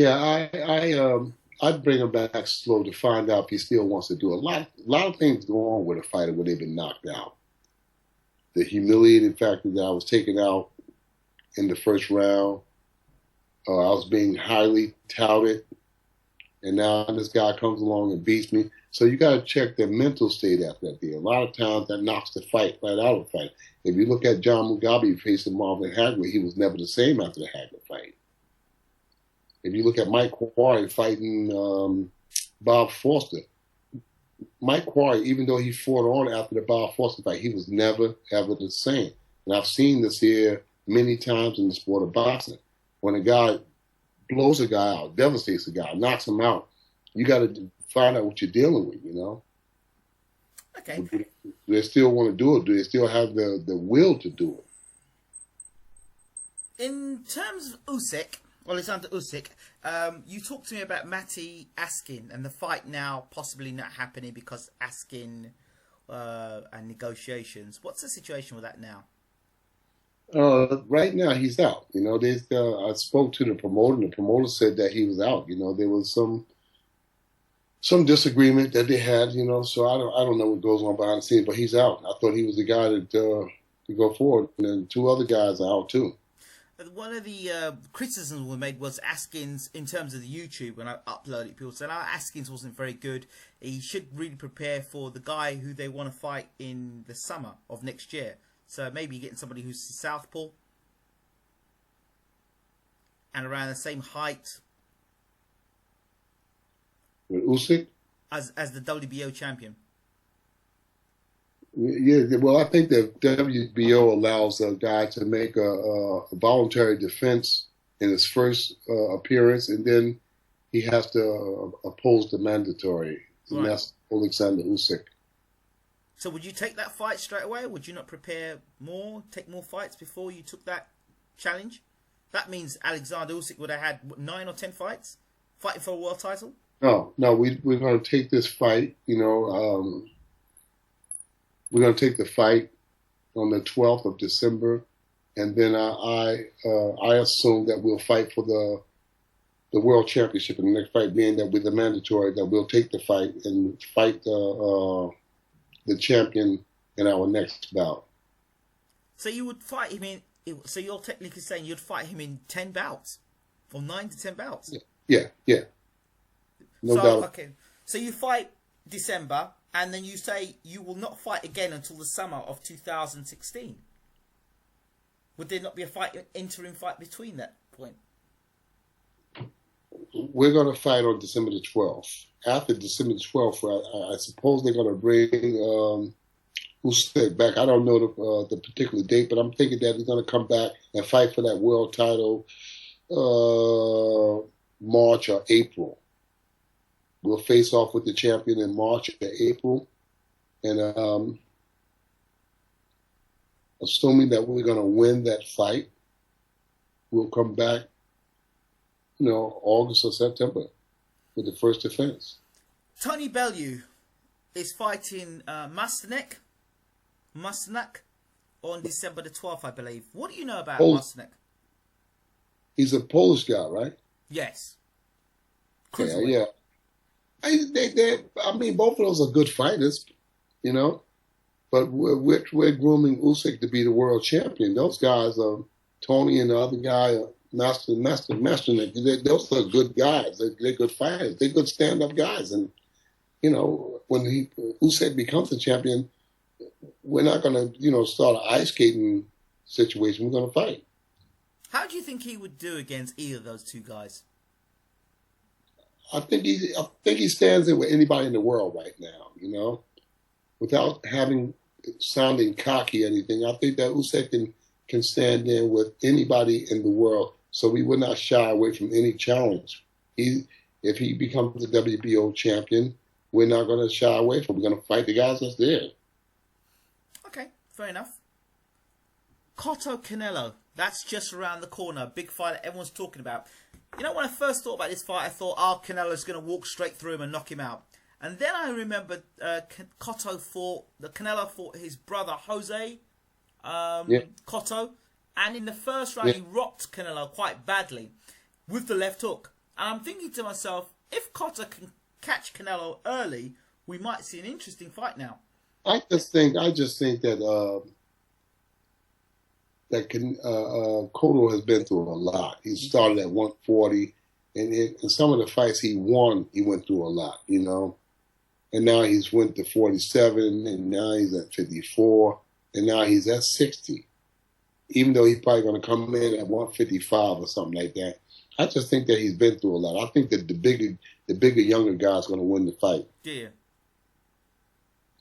Yeah, I'd bring him back slow to find out if he still wants to do it. A lot of things go on with a fighter when they've been knocked out. The humiliating factor that I was taken out in the first round. I was being highly touted, and now this guy comes along and beats me. So you got to check their mental state after that day. A lot of times that knocks the fight right out of the fight. If you look at John Mugabe facing Marvin Hagler, he was never the same after the Hagler fight. If you look at Mike Quarry fighting Bob Foster, Mike Quarry, even though he fought on after the Bob Foster fight, he was never, ever the same. And I've seen this here many times in the sport of boxing. When a guy blows a guy out, devastates a guy, knocks him out, you got to find out what you're dealing with, you know? Okay. Do they still want to do it? Do they still have the will to do it? In terms of Usyk, Oleksandr Usyk, you talked to me about Matty Askin and the fight now possibly not happening because Askin and negotiations. What's the situation with that now? Right now he's out. You know, I spoke to the promoter, and the promoter said that he was out. You know, there was some disagreement that they had. You know, so I don't know what goes on behind the scenes, but he's out. I thought he was the guy to go forward, and then two other guys are out too. One of the criticisms we made was Askins in terms of the YouTube. When I uploaded, people said, Askins wasn't very good. He should really prepare for the guy who they want to fight in the summer of next year. So maybe getting somebody who's southpaw and around the same height With Usyk? as the WBO champion. Yeah, well, I think that WBO allows a guy to make a voluntary defense in his first appearance, and then he has to oppose the mandatory, and Right. that's Oleksandr Usyk. So would you take that fight straight away? Would you not prepare more, take more fights before you took that challenge? That means Alexander Usyk would have had what, 9 or 10 fights fighting for a world title. No, we're going to take this fight. You know, we're going to take the fight on the 12th of December, and then I assume that we'll fight for the world championship in the next fight, being that with the mandatory that we'll take the fight and fight the champion in our next bout. So you would fight him in. So you're technically saying you'd fight him in 10 bouts, or 9 to 10 bouts. Yeah. No so doubt. okay, so you fight December, and then you say you will not fight again until the summer of 2016. Would there not be a interim fight between that point? We're going to fight on December the 12th. After December the 12th, I suppose they're going to bring Usyk back. I don't know the particular date, but I'm thinking that he's going to come back and fight for that world title March or April. We'll face off with the champion in March or April. And assuming that we're going to win that fight, we'll come back, you know, August or September with the first defense. Tony Bellew is fighting Masternak on December the 12th, I believe. What do you know about Masternak? He's a Polish guy, right? Yes. Yeah. I mean, both of those are good fighters, you know. But we're grooming Usyk to be the world champion. Those guys are Tony and the other guy, Masternak. Those are good guys. They're good fighters. They're good stand-up guys. And you know, when Usyk becomes the champion, we're not going to, you know, start an ice skating situation. We're going to fight. How do you think he would do against either of those two guys? I think he stands in with anybody in the world right now, you know, without sounding cocky or anything. I think that Usyk can stand in with anybody in the world, so we would not shy away from any challenge. If he becomes the WBO champion, we're not going to shy away from him. We're going to fight the guys that's there. Okay, fair enough. Cotto Canelo, that's just around the corner. Big fight that everyone's talking about. You know, when I first thought about this fight, I thought, Canelo's going to walk straight through him and knock him out. And then I remembered Canelo fought his brother Jose Cotto. And in the first round, he rocked Canelo quite badly with the left hook. And I'm thinking to myself, if Cotter can catch Canelo early, we might see an interesting fight now. I just think that Cotto has been through a lot. He started at 140, and in some of the fights he won, he went through a lot, you know. And now he's went to 47, and now he's at 54, and now he's at 60. Even though he's probably going to come in at 155 or something like that. I just think that he's been through a lot. I think that the bigger, younger guy is going to win the fight. Yeah.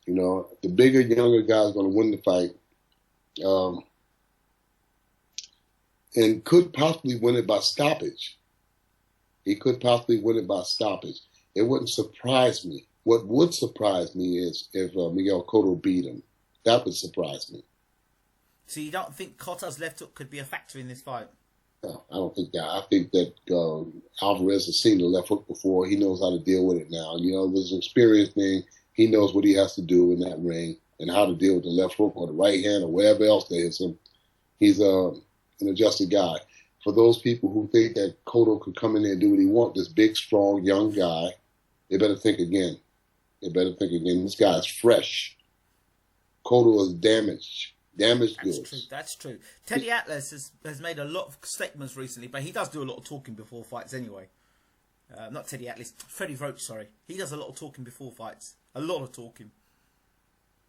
You know, the bigger, younger guy is going to win the fight. And could possibly win it by stoppage. He could possibly win it by stoppage. It wouldn't surprise me. What would surprise me is if Miguel Cotto beat him. That would surprise me. So you don't think Cotto's left hook could be a factor in this fight? No, I don't think that. I think that Alvarez has seen the left hook before. He knows how to deal with it now. You know, there's an experience thing. He knows what he has to do in that ring and how to deal with the left hook or the right hand or whatever else that hits him. He's an adjusted guy. For those people who think that Cotto could come in there and do what he wants, this big, strong, young guy, they better think again. This guy is fresh. Cotto is damaged goods. That's true. Teddy Atlas has made a lot of statements recently, but he does do a lot of talking before fights anyway. Not Teddy Atlas, Freddie Roach, sorry. He does a lot of talking before fights. A lot of talking.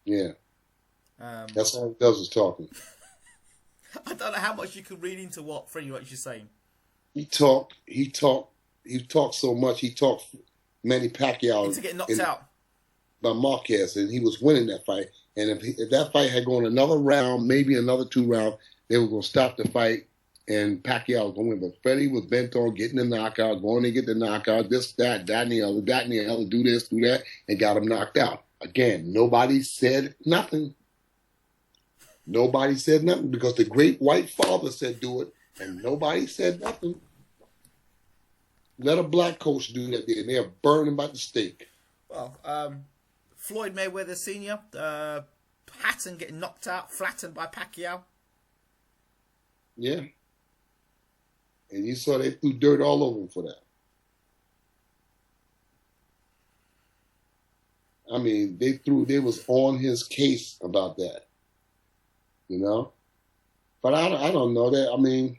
Yeah. That's all he does is talking. I don't know how much you can read into what Freddie Roach is saying. He talked so much. He talked Manny Pacquiao into getting knocked out by Marquez, and he was winning that fight. And if that fight had gone another round, maybe another 2 rounds, they were going to stop the fight, and Pacquiao was going to win. But Freddie was bent on getting the knockout, going to get the knockout, this, that, and the other, do this, do that, and got him knocked out. Again, nobody said nothing. Nobody said nothing because the great white father said do it, and nobody said nothing. Let a black coach do that, and they'll burn him by the stake. Well, Floyd Mayweather Sr., Hatton getting knocked out, flattened by Pacquiao. Yeah. And you saw they threw dirt all over him for that. I mean, they was on his case about that. You know? But I don't know that. I mean,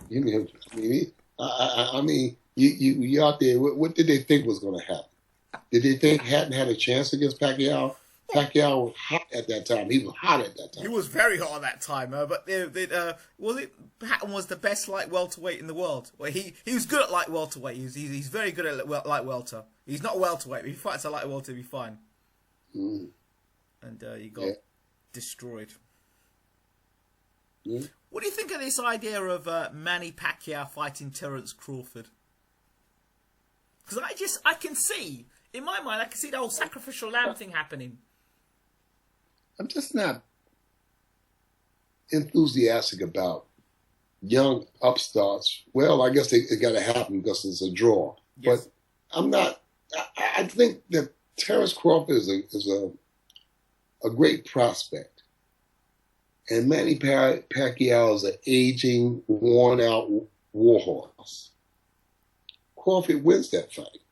you out there, what did they think was going to happen? Did they think Hatton had a chance against Pacquiao? Pacquiao was hot at that time. He was hot at that time. He was very hot at that time, but Hatton was the best light welterweight in the world. Well, he was good at light welterweight. He's very good at light welter. He's not welterweight, but if he fights a light welter, he'll be fine. Mm. And he got destroyed. Yeah. What do you think of this idea of Manny Pacquiao fighting Terence Crawford? Because I can see, in my mind, I can see the whole sacrificial lamb thing happening. I'm just not enthusiastic about young upstarts. Well, I guess it got to happen because it's a draw. Yes. But I'm not. I think that Terence Crawford is a great prospect, and Manny Pacquiao is an aging, worn-out warhorse. Crawford wins that fight.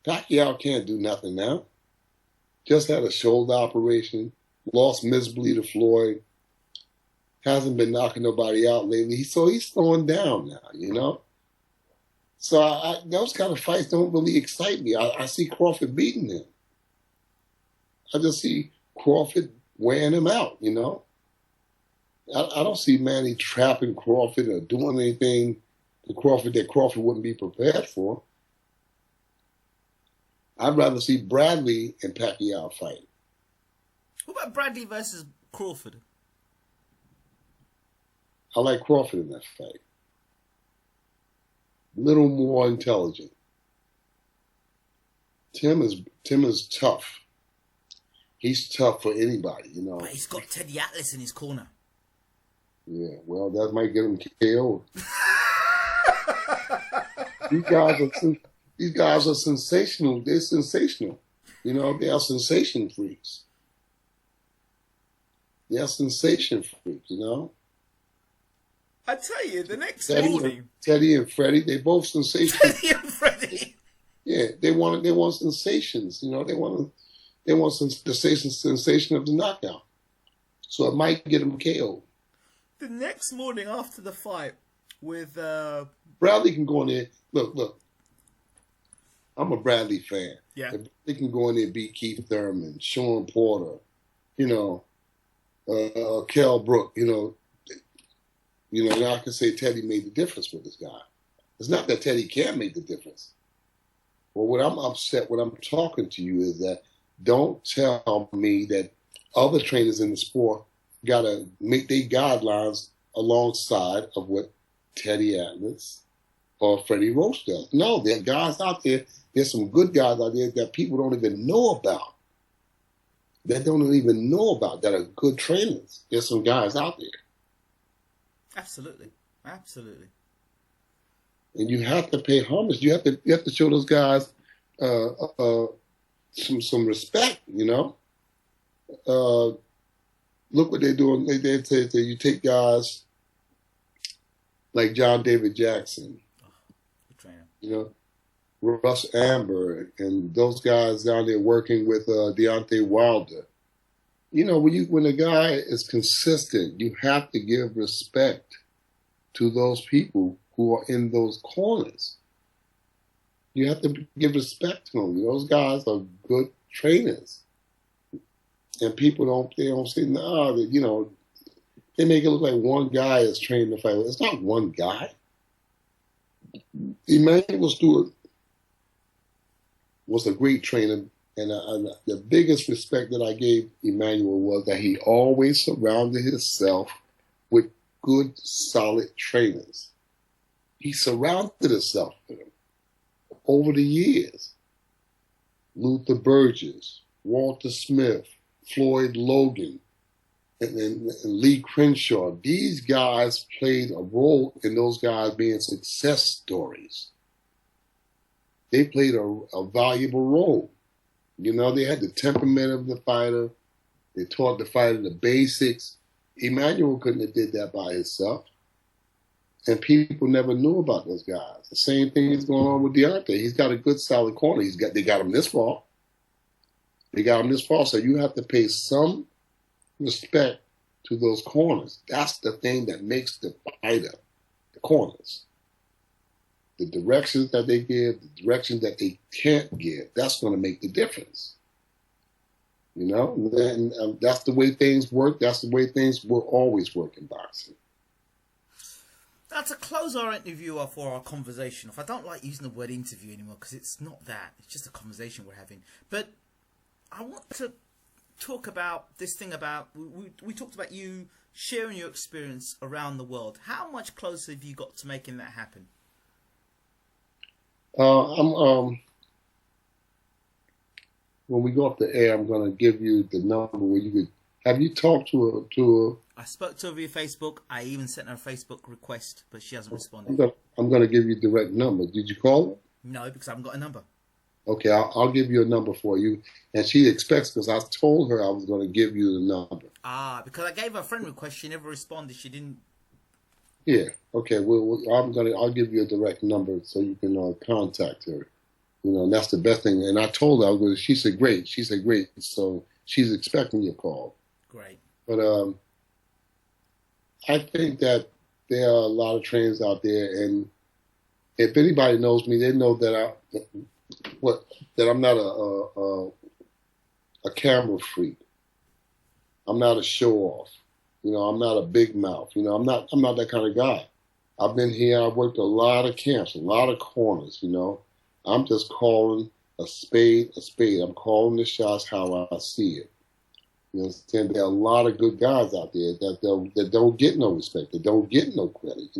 Pacquiao can't do nothing now. Just had a shoulder operation. Lost miserably to Floyd. Hasn't been knocking nobody out lately. So he's slowing down now, you know? So those kind of fights don't really excite me. I see Crawford beating him. I just see Crawford wearing him out, you know? I don't see Manny trapping Crawford or doing anything to Crawford that Crawford wouldn't be prepared for. I'd rather see Bradley and Pacquiao fight. What about Bradley versus Crawford? I like Crawford in that fight. A little more intelligent. Tim is tough. He's tough for anybody, you know. But he's got Teddy Atlas in his corner. Yeah, well, that might get him KO'd. These guys are sensational. They're sensational. You know, they are sensation freaks. They are sensation freaks, you know. I tell you, the next Teddy, morning, Teddy and Freddie, they both sensational. Teddy and Freddie. Yeah, they want sensations. They want the sensation of the knockout. So it might get them KO. The next morning after the fight with Bradley can go in there. Look. I'm a Bradley fan. Yeah. They can go in there and beat Keith Thurman, Sean Porter, Kell Brook. Now I can say Teddy made the difference with this guy. It's not that Teddy can't make the difference. Well, what I'm upset when I'm talking to you is that don't tell me that other trainers in the sport got to make their guidelines alongside of what Teddy Atlas or Freddie Roach does. No, there are guys out there. There's some good guys out there that people don't even know about. That don't even know about that are good trainers. There's some guys out there. Absolutely. Absolutely. And you have to pay homage. You have to show those guys some respect. Look what they're doing. They say you take guys like John David Jackson, Good trainer. Russ Amber, and those guys down there working with Deontay Wilder. When a guy is consistent, you have to give respect to those people who are in those corners. You have to give respect to them. Those guys are good trainers. And people don't say, they make it look like one guy is training the fight. It's not one guy. Emmanuel Stewart was a great trainer, and the biggest respect that I gave Emmanuel was that he always surrounded himself with good, solid trainers. He surrounded himself with them over the years. Luther Burgess, Walter Smith, Floyd Logan, and Lee Crenshaw. These guys played a role in those guys being success stories. They played a valuable role. They had the temperament of the fighter. They taught the fighter the basics. Emmanuel couldn't have did that by himself. And people never knew about those guys. The same thing is going on with Deontay. He's got a good, solid corner. They got him this far. So you have to pay some respect to those corners. That's the thing that makes the fighter, the corners. The directions that they give, the directions that they can't give, that's going to make the difference. And that's the way things work. That's the way things will always work in boxing. Now, to close our interview off or our conversation off, I don't like using the word interview anymore because it's not that. It's just a conversation we're having. But I want to talk about this thing about, we talked about you sharing your experience around the world. How much closer have you got to making that happen? When we go off the air, I'm going to give you the number where you could. Have you talked to her? I spoke to her via Facebook. I even sent her a Facebook request, but she hasn't responded. I'm going to give you a direct number. Did you call her? No, because I haven't got a number. Okay, I'll give you a number for you. And she expects, because I told her I was going to give you the number. Because I gave her a friend request. She never responded. She didn't. Yeah. Okay. I'll give you a direct number so you can contact her. And that's the best thing. And I told her, she said great. So she's expecting your call. Great. But I think that there are a lot of trainers out there, and if anybody knows me, they know that I'm not a camera freak. I'm not a show off. I'm not a big mouth. I'm not that kind of guy. I've been here. I've worked a lot of camps, a lot of corners. I'm just calling a spade a spade. I'm calling the shots how I see it. There are a lot of good guys out there that don't get no respect, that don't get no credit.